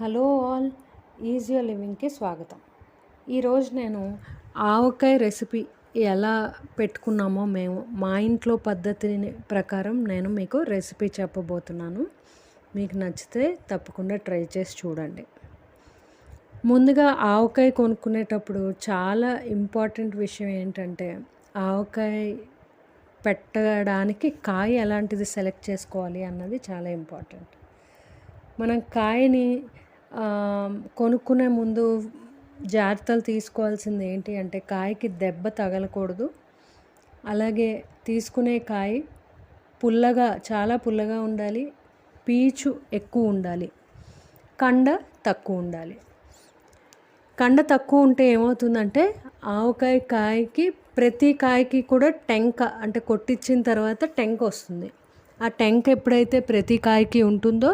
Hello all, ఈజియో లివింగ్కి స్వాగతం. ఈరోజు నేను ఆవకాయ రెసిపీ ఎలా పెట్టుకున్నామో మేము మా ఇంట్లో పద్ధతిని ప్రకారం నేను మీకు రెసిపీ చెప్పబోతున్నాను. మీకు నచ్చితే తప్పకుండా ట్రై చేసి చూడండి. ముందుగా ఆవకాయ కొనుక్కునేటప్పుడు చాలా ఇంపార్టెంట్ విషయం ఏంటంటే ఆవకాయ పెట్టడానికి కాయ ఎలాంటిది సెలెక్ట్ చేసుకోవాలి అన్నది చాలా ఇంపార్టెంట్. మనం కాయని కొనుక్కునే ముందు జాగ్రత్తలు తీసుకోవాల్సింది ఏంటి అంటే కాయకి దెబ్బ తగలకూడదు. అలాగే తీసుకునే కాయ చాలా పుల్లగా ఉండాలి. పీచు ఎక్కువ ఉండాలి. కండ తక్కువ ఉండాలి. కండ తక్కువ ఉంటే ఏమవుతుందంటే కాయకి ప్రతి కాయకి కూడా టెంక అంటే కొట్టించిన తర్వాత టెంక వస్తుంది. ఆ టెంక ఎప్పుడైతే ప్రతి కాయకి ఉంటుందో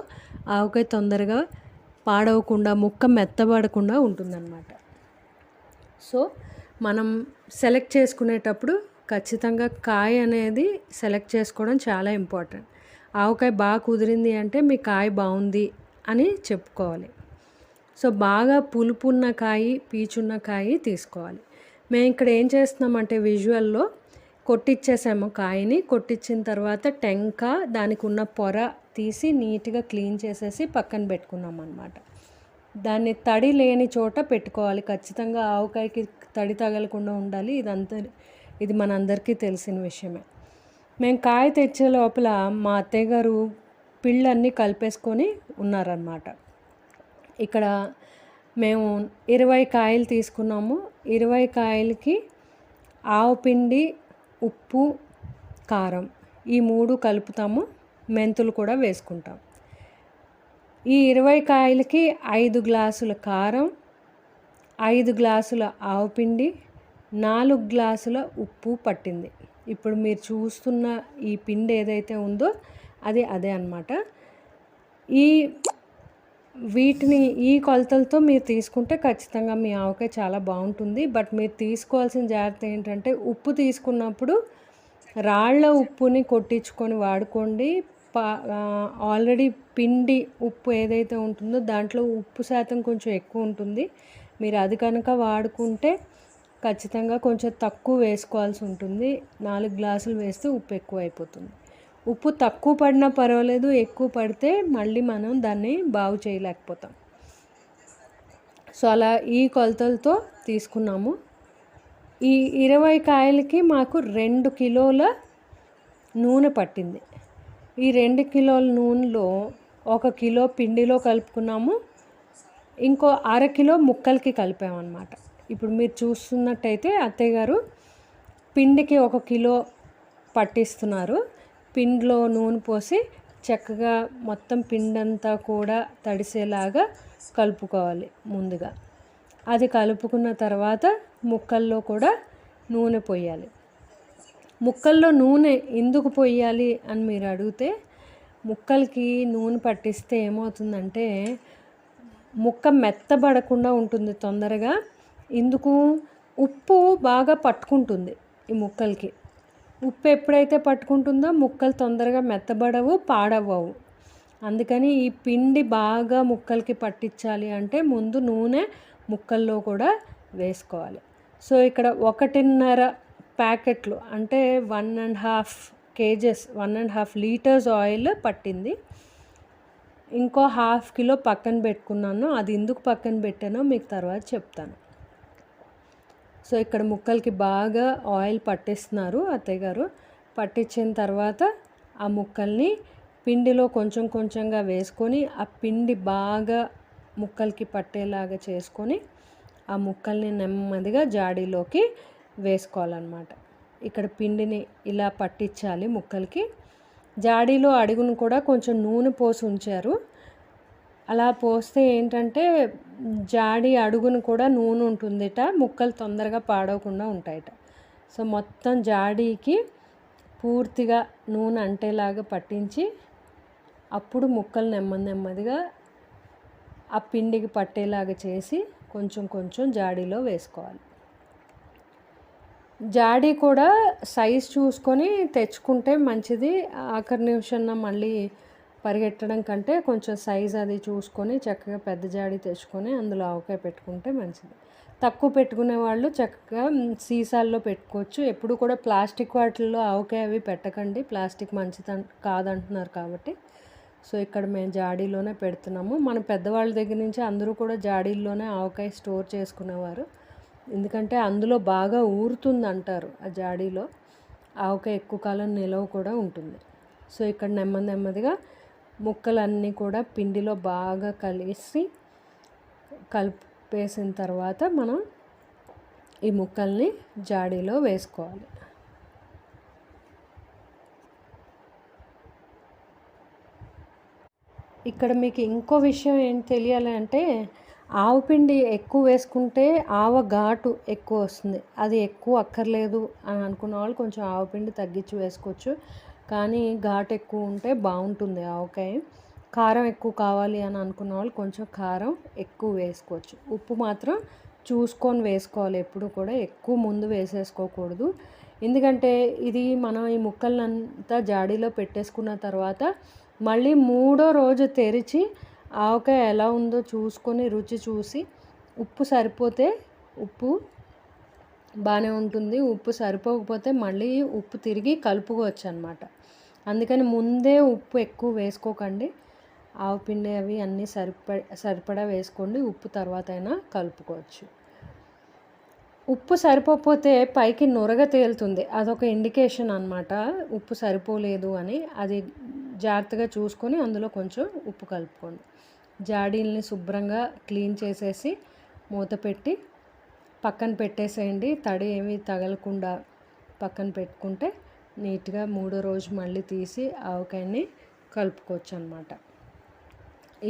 ఆవకాయ తొందరగా పాడవకుండా ముక్క మెత్తబడకుండా ఉంటుందన్నమాట. సో మనం సెలెక్ట్ చేసుకునేటప్పుడు ఖచ్చితంగా కాయ అనేది సెలెక్ట్ చేసుకోవడం చాలా ఇంపార్టెంట్. ఆవకాయ బాగా కుదిరింది అంటే మీ కాయ బాగుంది అని చెప్పుకోవాలి. సో బాగా పులుపున్న కాయ పీచున్న కాయ తీసుకోవాలి. మేము ఇక్కడ ఏం చేస్తున్నామంటే విజువల్లో కొట్టించేసాము. కాయని కొట్టించిన తర్వాత టెంక దానికి ఉన్న పొర తీసి నీట్గా క్లీన్ చేసేసి పక్కన పెట్టుకున్నాం అన్నమాట. దాన్ని తడి లేని చోట పెట్టుకోవాలి. ఖచ్చితంగా ఆవకాయకి తడి తగలకుండా ఉండాలి. ఇది మనందరికీ తెలిసిన విషయమే. మేము కాయ తెచ్చే లోపల మా అత్తయ్య గారు పిళ్ళన్నీ కలిపేసుకొని ఉన్నారన్నమాట. ఇక్కడ మేము 20 కాయలు తీసుకున్నాము. 20 కాయలకి ఆవపిండి, ఉప్పు, కారం ఈ 3 కలుపుతాము. మెంతులు కూడా వేసుకుంటాం. ఈ 20 కాయలకి 5 గ్లాసుల కారం, 5 గ్లాసుల ఆవపిండి, 4 గ్లాసుల ఉప్పు పట్టింది. ఇప్పుడు మీరు చూస్తున్న ఈ పిండి ఏదైతే ఉందో అదే అన్నమాట. ఈ కొలతలతో మీరు తీసుకుంటే ఖచ్చితంగా మీ ఆవకాయ చాలా బాగుంటుంది. బట్ మీరు తీసుకోవాల్సిన జాగ్రత్త ఏంటంటే ఉప్పు తీసుకున్నప్పుడు రాళ్ళ ఉప్పుని కొట్టించుకొని వాడుకోండి. ఆల్రెడీ పిండి ఉప్పు ఏదైతే ఉంటుందో దాంట్లో ఉప్పు శాతం కొంచెం ఎక్కువ ఉంటుంది. మీరు అది కనుక వాడుకుంటే ఖచ్చితంగా కొంచెం తక్కువ వేసుకోవాల్సి ఉంటుంది. 4 గ్లాసులు వేస్తే ఉప్పు ఎక్కువ అయిపోతుంది. ఉప్పు తక్కువ పడినా పర్వాలేదు, ఎక్కువ పడితే మళ్ళీ మనం దాన్ని బాగు చేయలేకపోతాం. సో అలా ఈ కొలతలతో తీసుకున్నాము. ఈ 20 కాయలకి మాకు 2 కిలోల నూనె పట్టింది. ఈ 2 కిలోల నూనెలో 1 కిలో పిండిలో కలుపుకున్నాము. ఇంకో 1/2 కిలో ముక్కలకి కలిపామన్నమాట. ఇప్పుడు మీరు చూస్తున్నట్టయితే అత్తయ్య గారు పిండికి 1 కిలో పట్టిస్తున్నారు. పిండిలో నూనె పోసి చక్కగా మొత్తం పిండంతా కూడా తడిసేలాగా కలుపుకోవాలి ముందుగా. అది కలుపుకున్న తర్వాత ముక్కల్లో కూడా నూనె పోయాలి. ముక్కల్లో నూనె ఎందుకు పోయాలి అని మీరు అడిగితే ముక్కలకి నూనె పట్టిస్తే ఏమవుతుందంటే ముక్క మెత్తబడకుండా ఉంటుంది తొందరగా. ఇందుకు ఉప్పు బాగా పట్టుకుంటుంది ఈ ముక్కలకి. ఉప్పు ఎప్పుడైతే పట్టుకుంటుందో ముక్కలు తొందరగా మెత్తబడవు, పాడవవు. అందుకని ఈ పిండి బాగా ముక్కలకి పట్టించాలి అంటే ముందు నూనె ముక్కల్లో కూడా వేసుకోవాలి. సో ఇక్కడ 1.5 ప్యాకెట్లు అంటే 1.5 kgs 1.5 లీటర్స్ ఆయిల్ పట్టింది. ఇంకో 1/2 కిలో పక్కన పెట్టుకున్నాను. అది ఎందుకు పక్కన పెట్టానో మీకు తర్వాత చెప్తాను. సో ఇక్కడ ముక్కలకి బాగా ఆయిల్ పట్టిస్తున్నారు అత్తయ్య గారు. పట్టించిన తర్వాత ఆ ముక్కల్ని పిండిలో కొంచెం కొంచెంగా వేసుకొని ఆ పిండి బాగా ముక్కలకి పట్టేలాగా చేసుకొని ఆ ముక్కల్ని నెమ్మదిగా జాడీలోకి వేసుకోవాలన్నమాట. ఇక్కడ పిండిని ఇలా పట్టించాలి ముక్కలకి. జాడీలో అడుగును కూడా కొంచెం నూనె పోసి ఉంచారు. అలా పోస్తే ఏంటంటే జాడీ అడుగును కూడా నూనె ఉంటుందిట, ముక్కలు తొందరగా పాడవకుండా ఉంటాయట. సో మొత్తం జాడీకి పూర్తిగా నూనె అంటేలాగా పట్టించి అప్పుడు ముక్కలు నెమ్మదిగా ఆ పిండికి పట్టేలాగా చేసి కొంచెం కొంచెం జాడీలో వేసుకోవాలి. జాడీ కూడా సైజ్ చూసుకొని తెచ్చుకుంటే మంచిది. ఆఖరి నిమిషంలో మళ్ళీ పరిగెట్టడం కంటే కొంచెం సైజ్ అది చూసుకొని చక్కగా పెద్ద జాడి తెచ్చుకొని అందులో ఆవకాయ పెట్టుకుంటే మంచిది. తక్కువ పెట్టుకునే వాళ్ళు చక్కగా సీసాల్లో పెట్టుకోవచ్చు. ఎప్పుడు కూడా ప్లాస్టిక్ వాటిల్లో ఆవకాయ అవి పెట్టకండి, ప్లాస్టిక్ మంచిది కాదంటున్నారు కాబట్టి. సో ఇక్కడ మేము జాడీలోనే పెడుతున్నాము. మన పెద్దవాళ్ళ దగ్గర నుంచి అందరూ కూడా జాడీల్లోనే ఆవకాయ స్టోర్ చేసుకునేవారు. ఎందుకంటే అందులో బాగా ఊరుతుంది అంటారు, ఆ జాడీలో ఆవకాయ ఎక్కువ కాలం నిలవ కూడా ఉంటుంది. సో ఇక్కడ నెమ్మదిగా ముక్కలన్నీ కూడా పిండిలో బాగా కలిపేసిన తర్వాత మనం ఈ ముక్కల్ని జాడీలో వేసుకోవాలి. ఇక్కడ మీకు ఇంకో విషయం ఏం తెలియాలి అంటే, ఆవు పిండి ఎక్కువ వేసుకుంటే ఆవ ఘాటు ఎక్కువ వస్తుంది. అది ఎక్కువ అక్కర్లేదు అని అనుకున్న వాళ్ళు కొంచెం ఆవపిండి తగ్గించి వేసుకోవచ్చు. కానీ ఘాటు ఎక్కువ ఉంటే బాగుంటుంది ఆవకాయ. కారం ఎక్కువ కావాలి అని అనుకున్న వాళ్ళు కొంచెం కారం ఎక్కువ వేసుకోవచ్చు. ఉప్పు మాత్రం చూసుకొని వేసుకోవాలి, ఎప్పుడు కూడా ఎక్కువ ముందు వేసేసుకోకూడదు. ఎందుకంటే ఇది మనం ఈ ముక్కలంతా జాడీలో పెట్టేసుకున్న తర్వాత మళ్ళీ మూడో రోజు తెరిచి ఆవకాయ ఎలా ఉందో చూసుకొని రుచి చూసి ఉప్పు సరిపోతే ఉప్పు బాగానే ఉంటుంది, ఉప్పు సరిపోకపోతే మళ్ళీ ఉప్పు తిరిగి కలుపుకోవచ్చు అనమాట. అందుకని ముందే ఉప్పు ఎక్కువ వేసుకోకండి. ఆవపిండి అవి అన్నీ సరిపడా వేసుకోండి, ఉప్పు తర్వాత అయినా కలుపుకోవచ్చు. ఉప్పు సరిపోకపోతే పైకి నొరగ తేలుతుంది, అదొక ఇండికేషన్ అనమాట ఉప్పు సరిపోలేదు అని. అది జాగ్రత్తగా చూసుకొని అందులో కొంచెం ఉప్పు కలుపుకోండి. జాడీల్ని శుభ్రంగా క్లీన్ చేసేసి మూత పెట్టి పక్కన పెట్టేసేయండి. తడి ఏమీ తగలకుండా పక్కన పెట్టుకుంటే నీట్గా మూడో రోజు మళ్ళీ తీసి ఆవకాయని కలుపుకోవచ్చు అనమాట.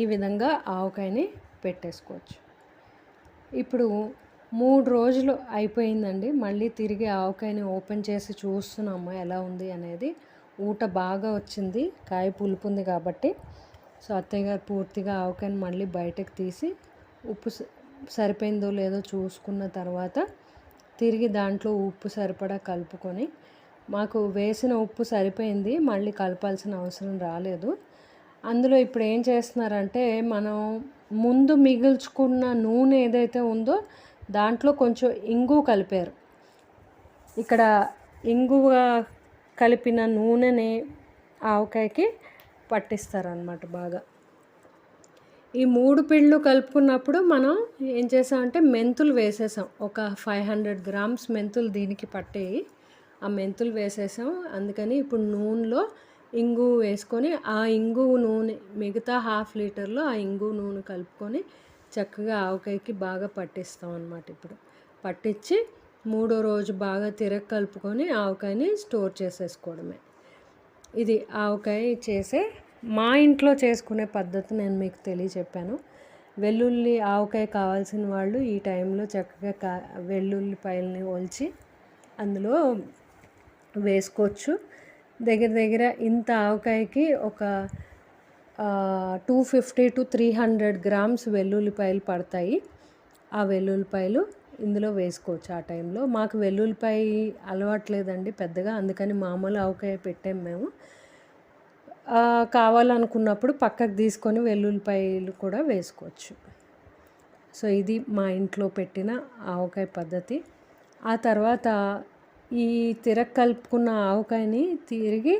ఈ విధంగా ఆవకాయని పెట్టేసుకోవచ్చు. ఇప్పుడు 3 రోజులు అయిపోయిందండి. మళ్ళీ తిరిగి ఆవకాయని ఓపెన్ చేసి చూస్తున్నాము ఎలా ఉంది అనేది. ఊట బాగా వచ్చింది, కాయ పులుపు ఉంది కాబట్టి. సో అత్తయ్య గారు పూర్తిగా ఆవకాయని మళ్ళీ బయటకు తీసి ఉప్పు సరిపోయిందో లేదో చూసుకున్న తర్వాత తిరిగి దాంట్లో ఉప్పు సరిపడా కలుపుకొని, మాకు వేసిన ఉప్పు సరిపోయింది, మళ్ళీ కలపాల్సిన అవసరం రాలేదు. అందులో ఇప్పుడు ఏం చేస్తున్నారంటే, మనం ముందు మిగిల్చుకున్న నూనె ఏదైతే ఉందో దాంట్లో కొంచెం ఇంగువ కలిపారు. ఇక్కడ ఇంగువ కలిపిన నూనెని ఆవకాయకి పట్టిస్తారనమాట బాగా. ఈ 3 పిండ్లు కలుపుకున్నప్పుడు మనం ఏం చేసామంటే మెంతులు వేసేసాం. ఒక 500 గ్రామ్స్ మెంతులు దీనికి పట్టేవి. ఆ మెంతులు వేసేసాం. అందుకని ఇప్పుడు నూనెలో ఇంగువ వేసుకొని ఆ ఇంగువ నూనె మిగతా 1/2 లీటర్లో ఆ ఇంగువ నూనె కలుపుకొని చక్కగా ఆవకాయకి బాగా పట్టిస్తాం అన్నమాట. ఇప్పుడు పట్టించి మూడో రోజు బాగా కలుపుకొని ఆవకాయని స్టోర్ చేసేసుకోవడమే. ఇది ఆవకాయ చేసే మా ఇంట్లో చేసుకునే పద్ధతి నేను మీకు తెలియచెప్పాను. వెల్లుల్లి ఆవకాయ కావాల్సిన వాళ్ళు ఈ టైంలో చక్కగా వెల్లుల్లిపాయలని ఒలిచి అందులో వేసుకోవచ్చు. దగ్గర ఇంత ఆవకాయకి ఒక 250 to 300 గ్రామ్స్ వెల్లుల్లిపాయలు పడతాయి. ఆ వెల్లుల్లిపాయలు ఇందులో వేసుకోవచ్చు ఆ టైంలో. మాకు వెల్లుల్లిపాయ అలవాట్లేదండి పెద్దగా, అందుకని మామూలు ఆవకాయ పెట్టాము మేము. కావాలనుకున్నప్పుడు పక్కకు తీసుకొని వెల్లుల్లిపాయలు కూడా వేసుకోవచ్చు. సో ఇది మా ఇంట్లో పెట్టిన ఆవకాయ పద్ధతి. ఆ తర్వాత ఈ కలుపుకున్న ఆవకాయని తిరిగి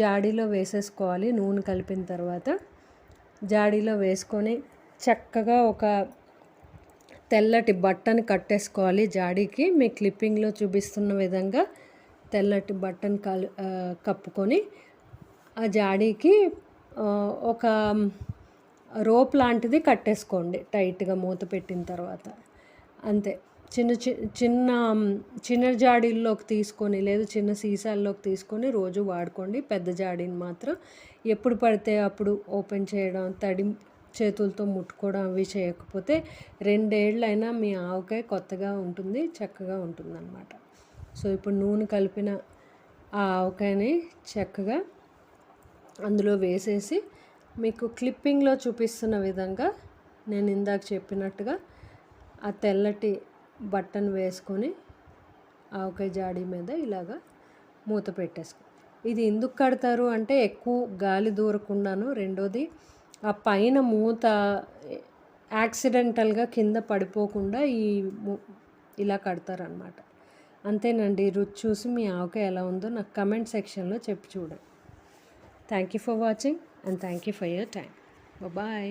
జాడీలో వేసేసుకోవాలి. నూనె కలిపిన తర్వాత జాడీలో వేసుకొని చక్కగా ఒక తెల్లటి బట్టని కట్టేసుకోవాలి జాడీకి. మీ క్లిప్పింగ్లో చూపిస్తున్న విధంగా తెల్లటి బట్టను కప్పుకొని ఆ జాడీకి ఒక రోప్ లాంటిది కట్టేసుకోండి టైట్గా మూత పెట్టిన తర్వాత. అంతే. చిన్న జాడీల్లోకి తీసుకొని లేదు చిన్న సీసాల్లోకి తీసుకొని రోజు వాడుకోండి. పెద్ద జాడీని మాత్రం ఎప్పుడు పడితే అప్పుడు ఓపెన్ చేయడం, తడి చేతులతో ముట్టుకోవడం అవి చేయకపోతే 2 ఏళ్ళైనా మీ ఆవకాయ కొత్తగా ఉంటుంది, చక్కగా ఉంటుందన్నమాట. సో ఇప్పుడు నూనె కలిపిన ఆ ఆవకాయని చక్కగా అందులో వేసేసి మీకు క్లిప్పింగ్లో చూపిస్తున్న విధంగా నేను ఇందాక చెప్పినట్టుగా ఆ తెల్లటి బట్టను వేసుకొని ఆవకాయ జాడీ మీద ఇలాగా మూత పెట్టేసుకో. ఇది ఎందుకు కడతారు అంటే ఎక్కువ గాలి దూరకుండాను, రెండోది ఆ పైన మూత యాక్సిడెంటల్గా కింద పడిపోకుండా ఇలా కడతారనమాట. అంతేనండి. రుచి చూసి మీ ఆవకాయ ఎలా ఉందో నాకు కమెంట్ సెక్షన్లో చెప్పి చూడండి. Thank you for watching and thank you for your time. Bye.